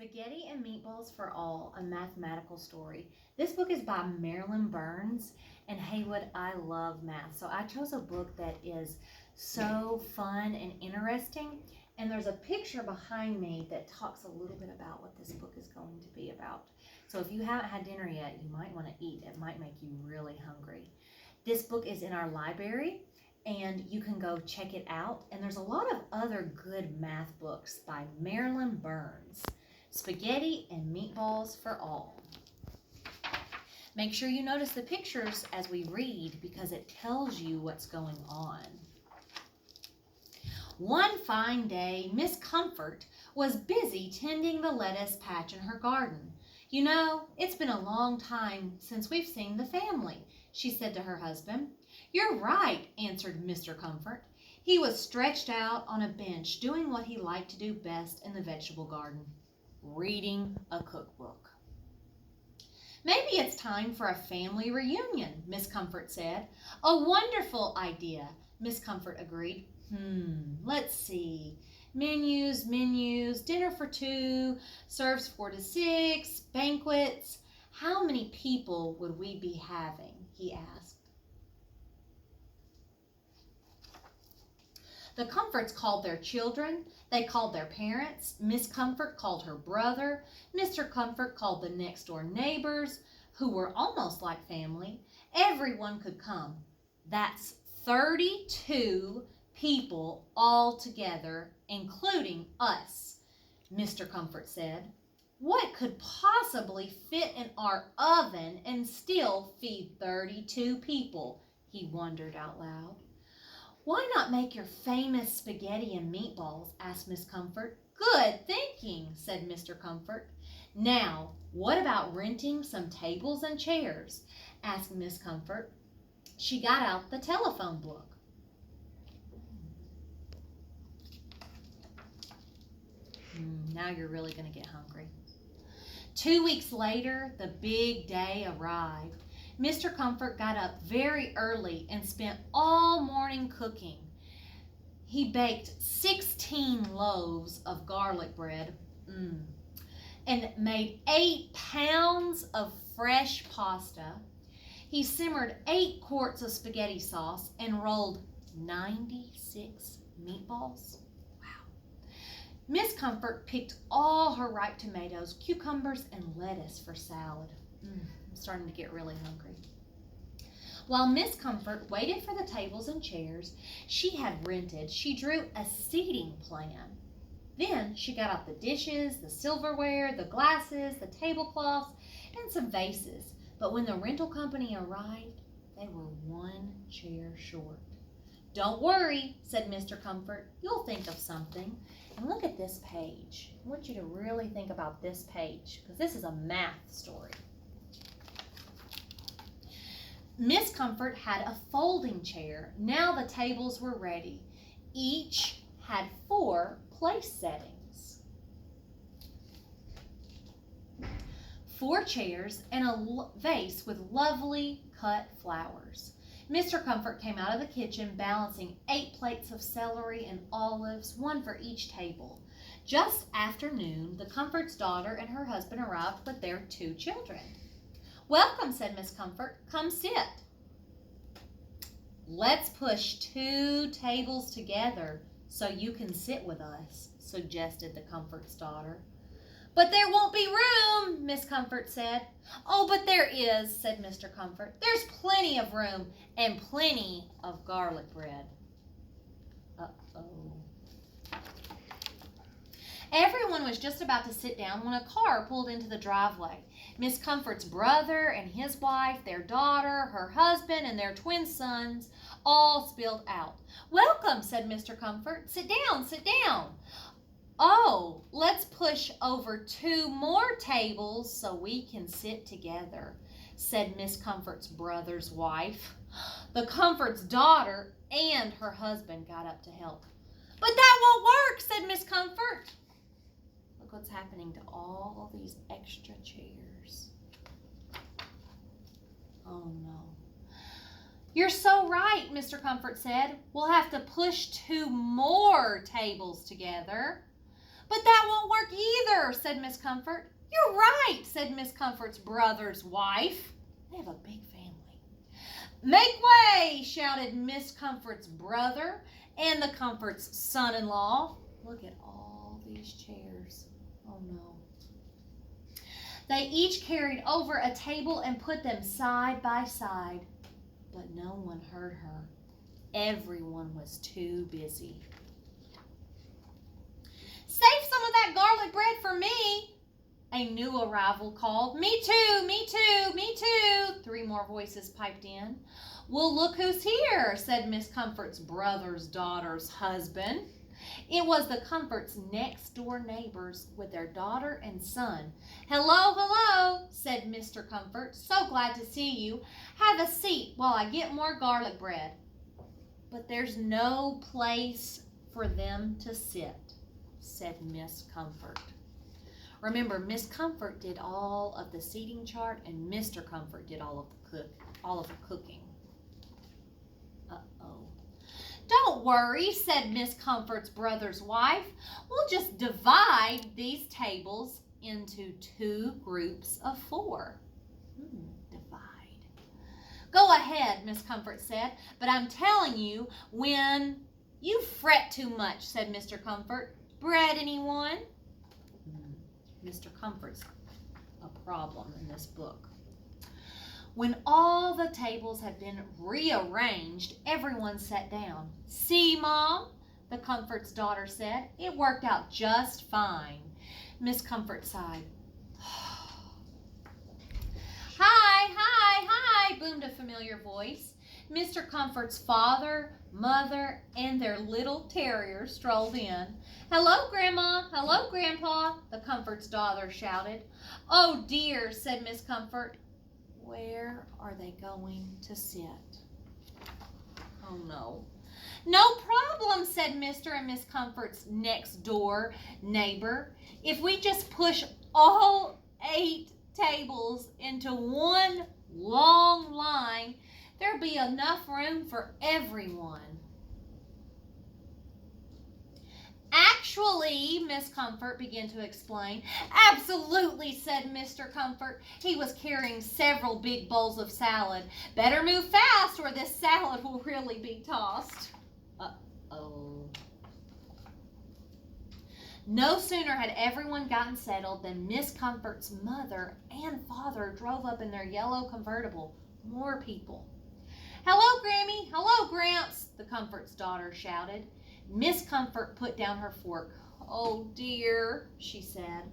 Spaghetti and Meatballs for All, a mathematical story. This book is by Marilyn Burns, and Haywood, I love math. So I chose a book that is so fun and interesting. And there's a picture behind me that talks a little bit about what this book is going to be about. So if you haven't had dinner yet, you might want to eat. It might make you really hungry. This book is in our library, and you can go check it out. And there's a lot of other good math books by Marilyn Burns. Spaghetti and Meatballs for All. Make sure you notice the pictures as we read because it tells you what's going on. One fine day, Miss Comfort was busy tending the lettuce patch in her garden. "You know, it's been a long time since we've seen the family," she said to her husband. "You're right," answered Mr. Comfort. He was stretched out on a bench doing what he liked to do best in the vegetable garden, reading a cookbook. "Maybe it's time for a family reunion," Miss Comfort said. "A wonderful idea," Miss Comfort agreed. Let's see. Menus, dinner for two, serves 4 to 6, banquets. How many people would we be having? He asked. The Comforts called their children. They called their parents. Miss Comfort called her brother. Mr. Comfort called the next door neighbors, who were almost like family. Everyone could come. That's 32 people all together, including us, Mr. Comfort said. "What could possibly fit in our oven and still feed 32 people?" he wondered out loud. "Why not make your famous spaghetti and meatballs?" asked Miss Comfort. "Good thinking," said Mr. Comfort. "Now, what about renting some tables and chairs?" asked Miss Comfort. She got out the telephone book. Now you're really going to get hungry. 2 weeks later, the big day arrived. Mr. Comfort got up very early and spent all morning cooking. He baked 16 loaves of garlic bread and made 8 pounds of fresh pasta. He simmered 8 quarts of spaghetti sauce and rolled 96 meatballs. Miss Comfort picked all her ripe tomatoes, cucumbers, and lettuce for salad. I'm starting to get really hungry. While Miss Comfort waited for the tables and chairs she drew a seating plan. Then she got out the dishes, the silverware, the glasses, the tablecloths, and some vases. But when the rental company arrived, they were 1 chair short. "Don't worry," said Mr. Comfort. "You'll think of something." And look at this page. I want you to really think about this page because this is a math story. Miss Comfort had a folding chair. Now the tables were ready. Each had 4 place settings. 4 chairs and a vase with lovely cut flowers. Mr. Comfort came out of the kitchen balancing 8 plates of celery and olives, 1 for each table. Just after noon, the Comfort's daughter and her husband arrived with their 2 children. "Welcome," said Miss Comfort. "Come sit." "Let's push 2 tables together so you can sit with us," suggested the Comfort's daughter. "But there won't be room," Miss Comfort said. "Oh, but there is," said Mr. Comfort. "There's plenty of room and plenty of garlic bread." Uh-oh. Everyone was just about to sit down when a car pulled into the driveway. Miss Comfort's brother and his wife, their daughter, her husband, and their twin sons all spilled out. "Welcome," said Mr. Comfort. "Sit down, sit down." "Oh, let's push over 2 more tables so we can sit together," said Miss Comfort's brother's wife. The Comfort's daughter and her husband got up to help. "But that won't work," said Miss Comfort. Look what's happening to all these extra chairs. Oh no. "You're so right," Mr. Comfort said. "We'll have to push 2 more tables together." "But that won't work either," brother, said Miss Comfort. You're right, said Miss Comfort's brother's wife. They have a big family. Make way, shouted Miss Comfort's brother and the Comfort's son-in-law. Look at all these chairs. Oh no. They each carried over a table and put them side by side, but no one heard her. Everyone was too busy. Save some of that garlic bread for me, a new arrival called. Me too, me too, me too, 3 more voices piped in. Well, look who's here, said Miss Comfort's brother's daughter's husband. It was the Comfort's next-door neighbors with their daughter and son. Hello, hello, said Mr. Comfort. So glad to see you. Have a seat while I get more garlic bread. But there's no place for them to sit, said Miss Comfort. Remember, Miss Comfort did all of the seating chart and Mr. Comfort did all of the cooking. Uh-oh. Don't worry, said Miss Comfort's brother's wife. We'll just divide these tables into 2 groups of 4. Divide. Go ahead, Miss Comfort said, but I'm telling you, when you fret too much, said Mr. Comfort. Bread, anyone? Mr. Comfort's a problem in this book. When all the tables had been rearranged, everyone sat down. See, Mom, the Comfort's daughter said. It worked out just fine. Miss Comfort sighed. Hi, hi, hi, boomed a familiar voice. Mr. Comfort's father, mother, and their little terrier strolled in. Hello, Grandma. Hello, Grandpa, the Comfort's daughter shouted. Oh, dear, said Miss Comfort. Where are they going to sit? Oh, no. No problem, said Mr. and Miss Comfort's next-door neighbor. If we just push all 8 tables into one long line, there'll be enough room for everyone. Actually, Miss Comfort began to explain. Absolutely, said Mr. Comfort. He was carrying several big bowls of salad. Better move fast or this salad will really be tossed. Uh-oh. No sooner had everyone gotten settled than Miss Comfort's mother and father drove up in their yellow convertible. More people. Hello, Grammy. Hello, Gramps, the Comfort's daughter shouted. Miss Comfort put down her fork. Oh, dear, she said.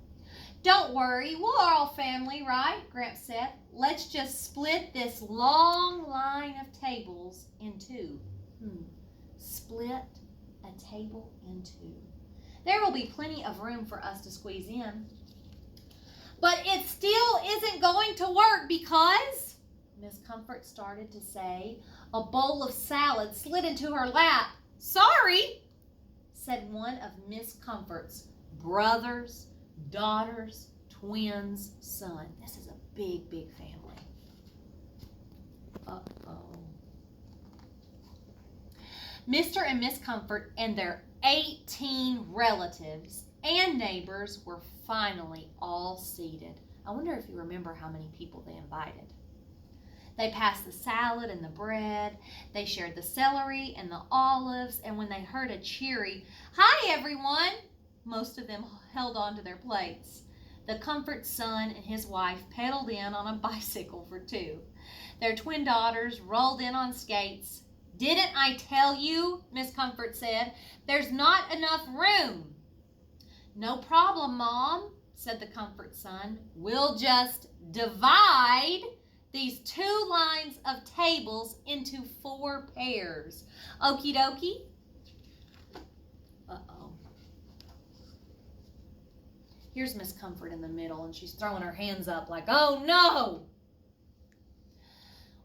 Don't worry, we're all family, right? Gramps said. Let's just split this long line of tables in 2. Split a table in 2. There will be plenty of room for us to squeeze in. But it still isn't going to work because, Miss Comfort started to say, a bowl of salad slid into her lap. Sorry, said one of Miss Comfort's brothers, daughters, twins, son. This is a big, big family. Uh-oh. Mr. and Miss Comfort and their 18 relatives and neighbors were finally all seated. I wonder if you remember how many people they invited. They passed the salad and the bread. They shared the celery and the olives. And when they heard a cheery, "Hi, everyone," most of them held on to their plates. The Comfort's son and his wife pedaled in on a bicycle for 2. Their twin daughters rolled in on skates. Didn't I tell you, Miss Comfort said, there's not enough room. No problem, Mom, said the Comfort's son. We'll just divide these 2 lines of tables into 4 pairs. Okie dokie? Uh-oh. Here's Miss Comfort in the middle, and she's throwing her hands up like, oh no!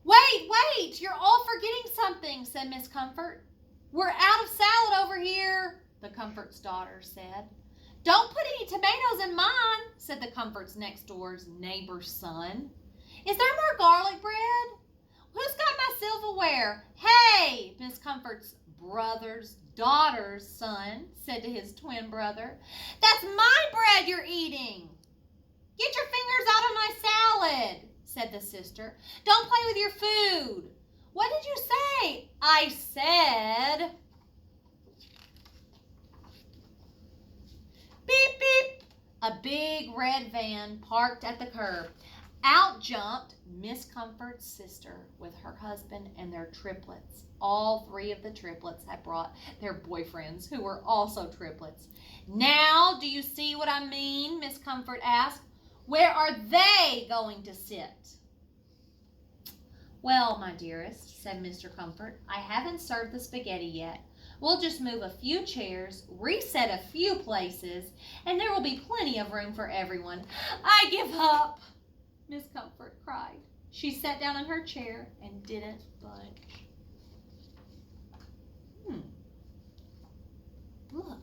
Wait, you're all forgetting something, said Miss Comfort. We're out of salad over here, the Comfort's daughter said. Don't put any tomatoes in mine, said the Comfort's next door's neighbor's son. Is there more garlic bread? Who's got my silverware? Hey, Miss Comfort's brother's daughter's son said to his twin brother. That's my bread you're eating. said the sister. "Don't play with your food." "What did you say?" "I said..." Beep, beep. A big red van parked at the curb. Out jumped Miss Comfort's sister with her husband and their triplets. All three of the triplets had brought their boyfriends, who were also triplets. "Now, do you see what I mean?" Miss Comfort asked. "Where are they going to sit?" "Well, my dearest," said Mr. Comfort, "I haven't served the spaghetti yet. We'll just move a few chairs, reset a few places, and there will be plenty of room for everyone." "I give up," Miss Comfort cried. She sat down in her chair and didn't budge. Look,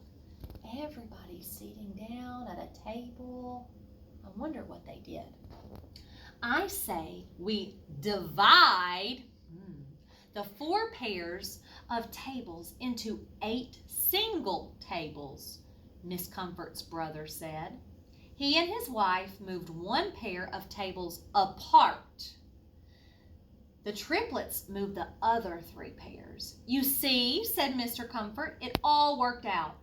everybody's sitting down at a table. I wonder what they did. I say we divide the 4 pairs of tables into 8 single tables, Miss Comfort's brother said. He and his wife moved 1 pair of tables apart. The triplets moved the other 3 pairs. "You see," said Mr. Comfort, "it all worked out.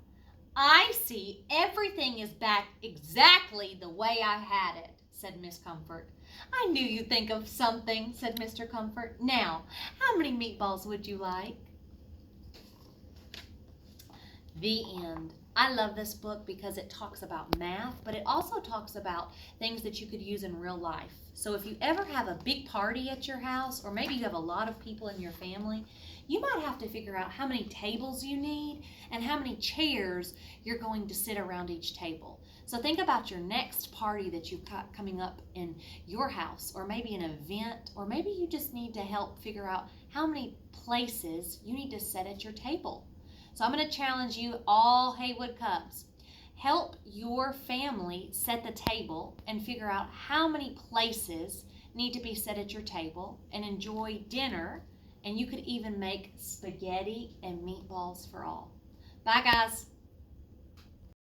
I see everything is back exactly the way I had it," said Miss Comfort. "I knew you'd think of something," said Mr. Comfort. "Now, how many meatballs would you like?" The end. I love this book because it talks about math, but it also talks about things that you could use in real life. So if you ever have a big party at your house, or maybe you have a lot of people in your family, you might have to figure out how many tables you need and how many chairs you're going to sit around each table. So think about your next party that you've got coming up in your house, or maybe an event, or maybe you just need to help figure out how many places you need to set at your table. So I'm going to challenge you, all Haywood Cubs. Help your family set the table and figure out how many places need to be set at your table, and enjoy dinner. And you could even make spaghetti and meatballs for all. Bye, guys.